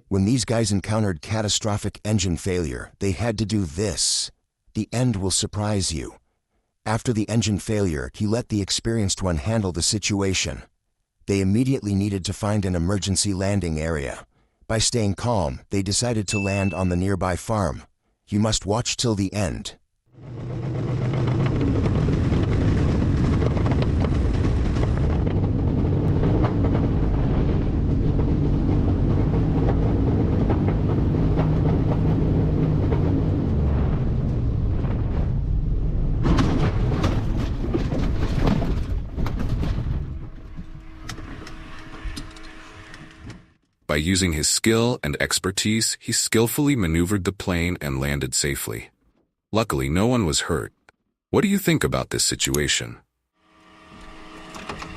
When these guys encountered catastrophic engine failure, they had to do this. The end will surprise you. After the engine failure, he let the experienced one handle the situation. They immediately needed to find an emergency landing area. By staying calm, they decided to land on the nearby farm. You must watch till the end. By using his skill and expertise, he skillfully maneuvered the plane and landed safely. Luckily, no one was hurt. What do you think about this situation?